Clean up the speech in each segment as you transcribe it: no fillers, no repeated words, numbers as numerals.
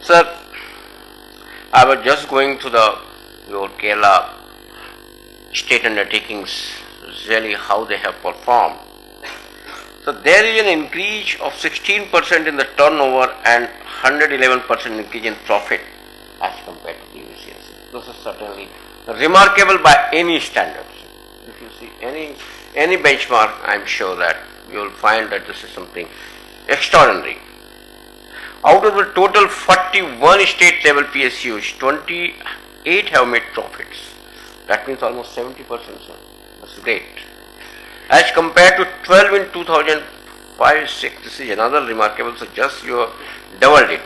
Sir, I was just going to your Kerala state undertakings, really how they have performed. So there is an increase of 16% in the turnover and 111% increase in profit as compared to previous years. This is certainly remarkable by any standards. If you see any benchmark, I am sure that you will find that this is something extraordinary. Out of the total 41 state level PSUs, 28 have made profits. That means almost 70%, sir. That's great. As compared to 12 in 2005-6, this is another remarkable, so just you have doubled it.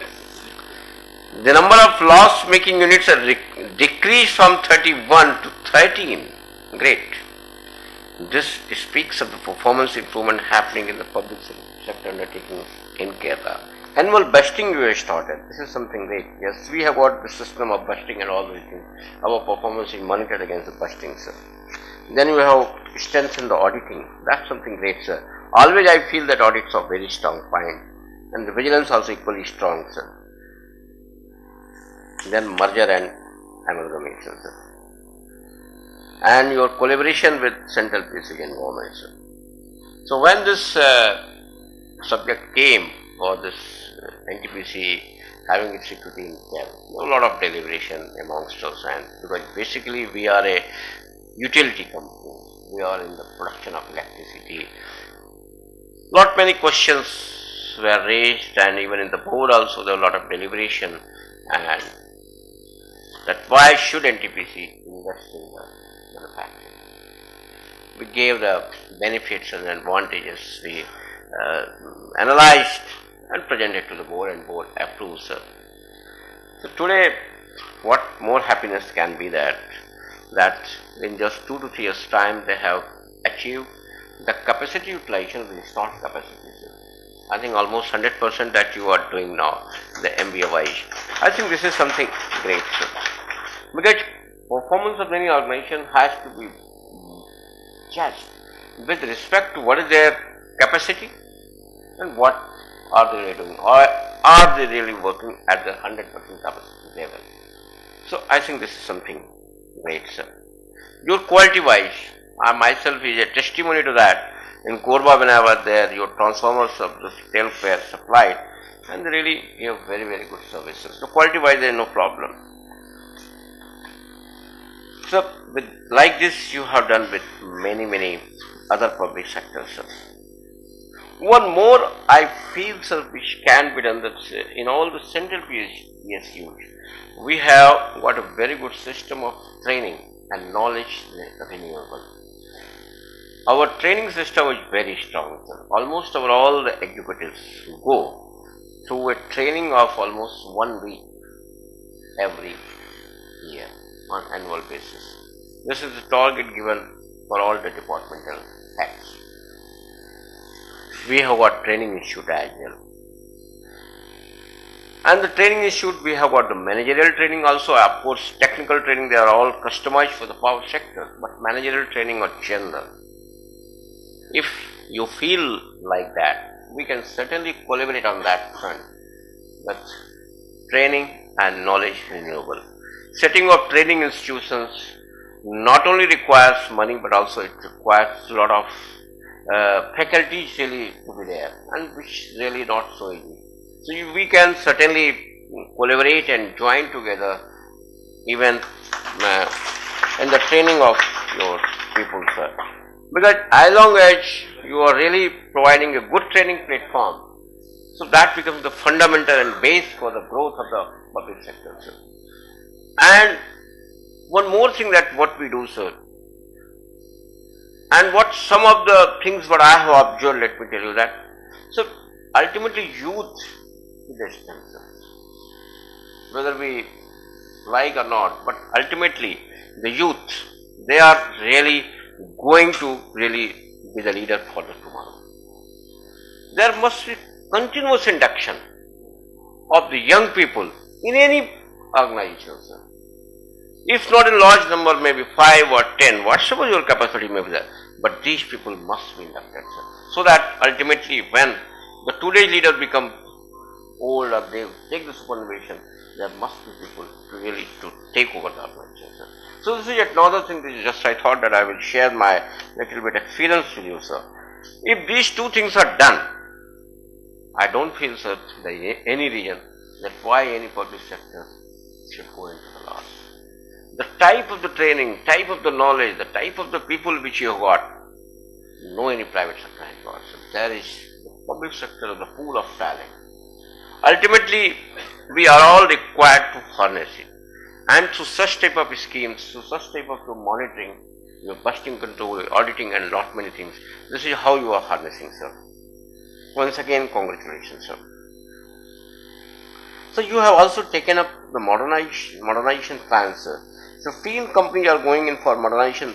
The number of loss-making units are decreased from 31 to 13. Great. This speaks of the performance improvement happening in the public sector undertakings in Kerala. Annual busting you have started. This is something great. Yes, we have got the system of busting and all these things. Our performance is monitored against the busting, sir. Then we have strengthened the auditing. That's something great, sir. Always I feel that audits are very strong, fine. And the vigilance also equally strong, sir. Then merger and amalgamation, sir. And your collaboration with central PSU and government, sir. So when this subject came for this NTPC having its equity in Kerala, a lot of deliberation amongst us, and because basically we are a utility company, we are in the production of electricity. Lot many questions were raised, and even in the board also there were a lot of deliberation, and that why should NTPC invest in the manufacturing. We gave the benefits and advantages, we analyzed and presented to the board, and board approved, sir. So today, what more happiness can be that in just 2 to 3 years time they have achieved the capacity utilization of the installed capacity, sir. I think almost 100% that you are doing now, the MBA wise. I think this is something great, sir. Because performance of any organization has to be judged with respect to what is their capacity and what are they really doing, or are they really working at the 100% capacity level. So I think this is something great, sir. Your quality wise, I myself is a testimony to that. In Korba when I was there, your transformers of the shelf were supplied, and they really gave very, very good services. So quality wise there is no problem. So with like this you have done with many other public sectors, sir. One more I feel, sir, which can be done, that in all the central PSUs, we have got a very good system of training and knowledge renewable. Our training system is very strong, sir. Almost all the executives go through a training of almost 1 week every year on annual basis. This is the target given for all the departmental heads. We have got training institute as well. And the training institute, we have got the managerial training also. Of course, technical training, they are all customized for the power sector, but managerial training are general. If you feel like that, we can certainly collaborate on that front. That's training and knowledge renewable. Setting up training institutions not only requires money, but also it requires a lot of faculties really to be there, and which is really not so easy. So we can certainly collaborate and join together even in the training of your people, sir. Because as long as you are really providing a good training platform, so that becomes the fundamental and base for the growth of the public sector, sir. And one more thing that what we do, sir, and what some of the things what I have observed, let me tell you that. So ultimately youth is the strength, sir. Whether we like or not, but ultimately the youth, they are really going to really be the leader for the tomorrow. There must be continuous induction of the young people in any organization, sir. If not in large number, maybe 5 or 10, whatever your capacity may be there, but these people must be inducted, sir. So that ultimately when the today's leader become old or they take the superannuation, there must be people to really to take over the organization, sir. So this is yet another thing. This is just I thought that I will share my little bit experience with you, sir. If these two things are done, I don't feel, sir, that any reason that why any public sector should go into the loss. The type of the training, type of the knowledge, the type of the people which you have got, no any private sector has got. So there is the public sector of the pool of talent. Ultimately, we are all required to harness it. And through such type of schemes, through such type of monitoring, your busting control, auditing and lot many things, this is how you are harnessing, sir. Once again, congratulations, sir. So you have also taken up the modernization plans, sir. 15 companies are going in for modernization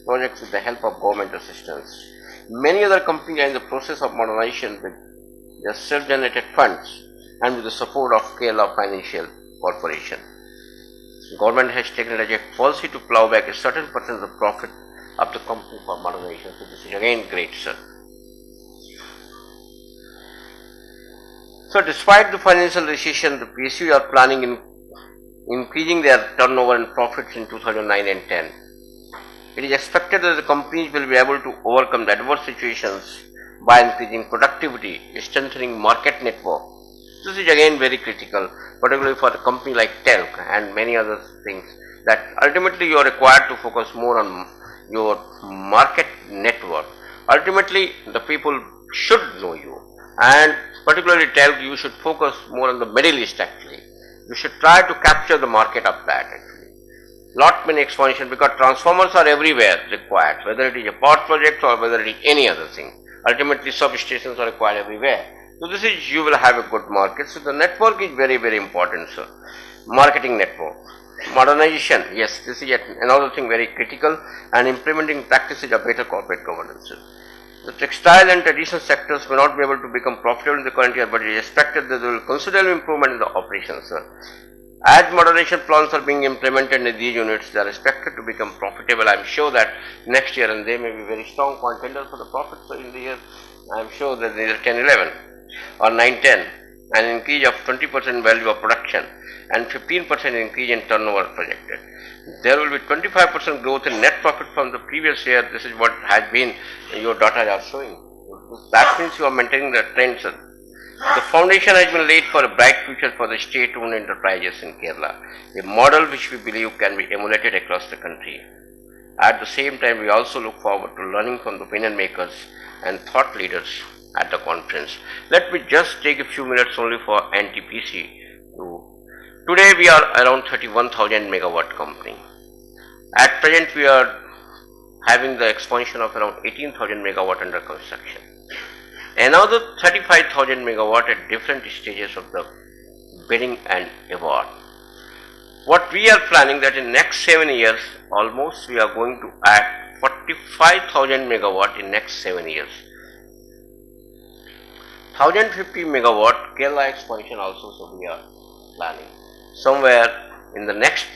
projects with the help of government assistance. Many other companies are in the process of modernization with their self-generated funds and with the support of Kerala Financial Corporation. Government has taken it as a policy to plow back a certain percent of the profit of the company for modernization. So this is again great, sir. So despite the financial recession, the PSU are planning in increasing their turnover and profits in 2009 and 10. It is expected that the companies will be able to overcome the adverse situations by increasing productivity, strengthening market network. This is again very critical, particularly for a company like TELC and many other things, that ultimately you are required to focus more on your market network. Ultimately, the people should know you, and particularly TELC, you should focus more on the Middle East actually. You should try to capture the market of that actually. Lot many expansion, because transformers are everywhere required, whether it is a power project or whether it is any other thing. Ultimately, substations are required everywhere. So this is, you will have a good market. So the network is very, very important, sir. Marketing network. Modernization, yes, this is yet another thing very critical, and implementing practices of better corporate governance. The textile and traditional sectors may not be able to become profitable in the current year, but it is expected that there will be considerable improvement in the operations, sir. As modernization plans are being implemented in these units, they are expected to become profitable. I am sure that next year, and they may be very strong contenders for the profits in the year. I am sure that either 10-11 or 9-10, an increase of 20% value of production and 15% increase in turnover projected. There will be 25% growth in net profit from the previous year. This is what has been your data are showing. That means you are maintaining the trend, sir. The foundation has been laid for a bright future for the state-owned enterprises in Kerala, a model which we believe can be emulated across the country. At the same time, we also look forward to learning from the opinion makers and thought leaders at the conference. Let me just take a few minutes only for NTPC. Today we are around 31,000 megawatt company. At present we are having the expansion of around 18,000 megawatt under construction. Another 35,000 megawatt at different stages of the bidding and award. What we are planning that in next 7 years, almost we are going to add 45,000 megawatt in next 7 years. 1050 megawatt Kerala expansion also, so we are planning. Somewhere in the next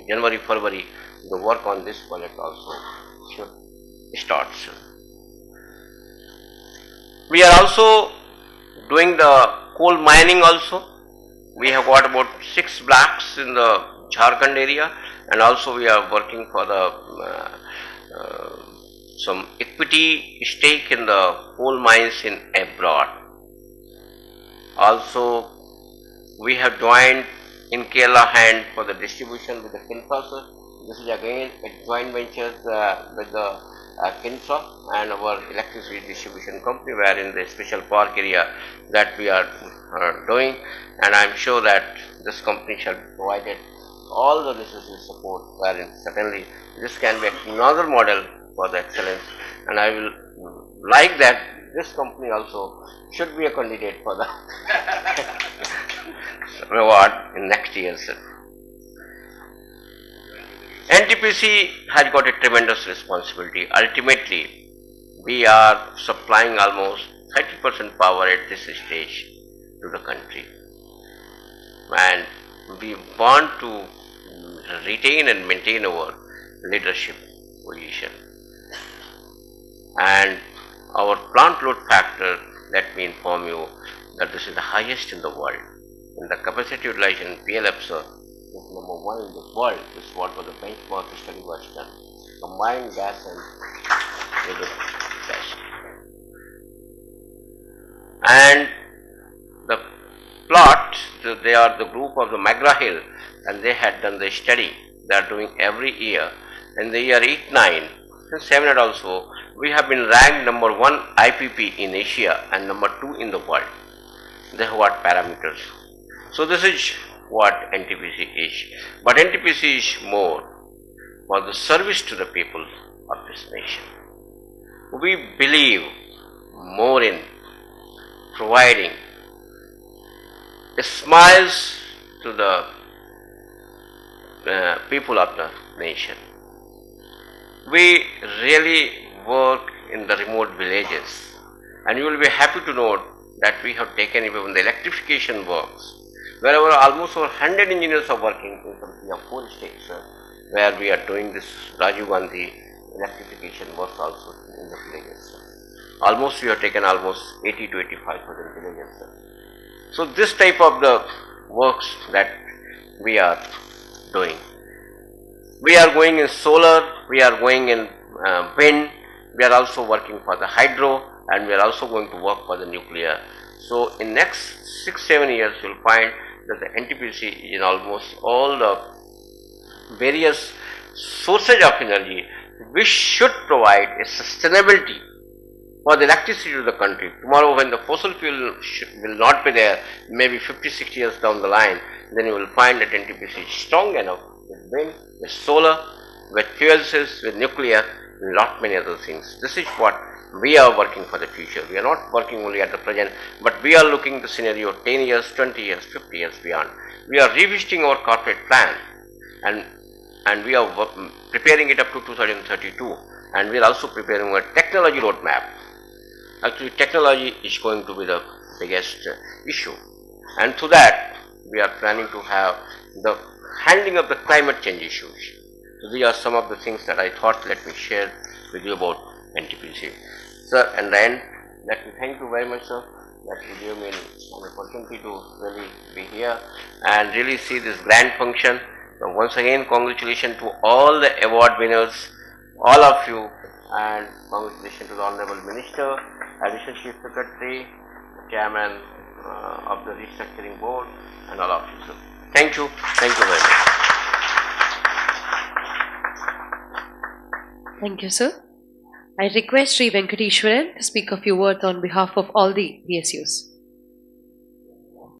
January, February, the work on this project also should start. We are also doing the coal mining also. We have got about 6 blocks in the Jharkhand area, and also we are working for the some equity stake in the coal mines in abroad. Also, we have joined in Kerala hand for the distribution with the Kinfra. This is again a joint venture with the Kinfra and our electricity distribution company, where in the special park area that we are doing, and I am sure that this company shall be provided all the necessary support, wherein certainly this can be another model for the excellence, and I will like that this company also should be a candidate for the reward in next year, sir. NTPC has got a tremendous responsibility. Ultimately, we are supplying almost 30% power at this stage to the country, and we want to retain and maintain our leadership position. And our plant load factor, let me inform you, that this is the highest in the world. In the capacity utilization PLF, sir, is number 1 in the world. This is what was the benchmark study was done. Combined gas and liquid gas. And the plot, they are the group of the McGraw-Hill, and they had done the study. They are doing every year. In the year 8-9 and 7 also, we have been ranked number 1 IPP in Asia and number 2 in the world. They have what parameters. So this is what NTPC is. But NTPC is more for the service to the people of this nation. We believe more in providing smiles to the people of the nation. We really work in the remote villages, and you will be happy to note that we have taken even the electrification works, wherever almost over 100 engineers are working in some 4 states, where we are doing this Rajiv Gandhi electrification works also in the villages. Almost we have taken almost 80 to 85,000 villages. So this type of the works that we are doing. We are going in solar, we are going in wind, we are also working for the hydro, and we are also going to work for the nuclear. So in next 6-7 years you will find that the NTPC is in almost all the various sources of energy which should provide a sustainability for the electricity to the country. Tomorrow when the fossil fuel will not be there, maybe 50-60 years down the line, then you will find that NTPC is strong enough with wind, with solar, with fuel cells, with nuclear, and lot many other things. This is what we are working for the future. We are not working only at the present, but we are looking the scenario 10 years, 20 years, 50 years beyond. We are revisiting our corporate plan, and we are preparing it up to 2032, and we are also preparing a technology roadmap. Actually, technology is going to be the biggest issue, and to that we are planning to have the handling of the climate change issues. So these are some of the things that I thought let me share with you about NTPC. Sir, and then let me thank you very much, sir, that you gave me an opportunity to really be here and really see this grand function. So once again, congratulations to all the award winners, all of you, and congratulations to the Honorable Minister, Additional Chief Secretary, Chairman of the Restructuring Board, and all of you, sir. Thank you very much. Thank you, sir. I request Sri Venkateshwaran to speak a few words on behalf of all the PSUs.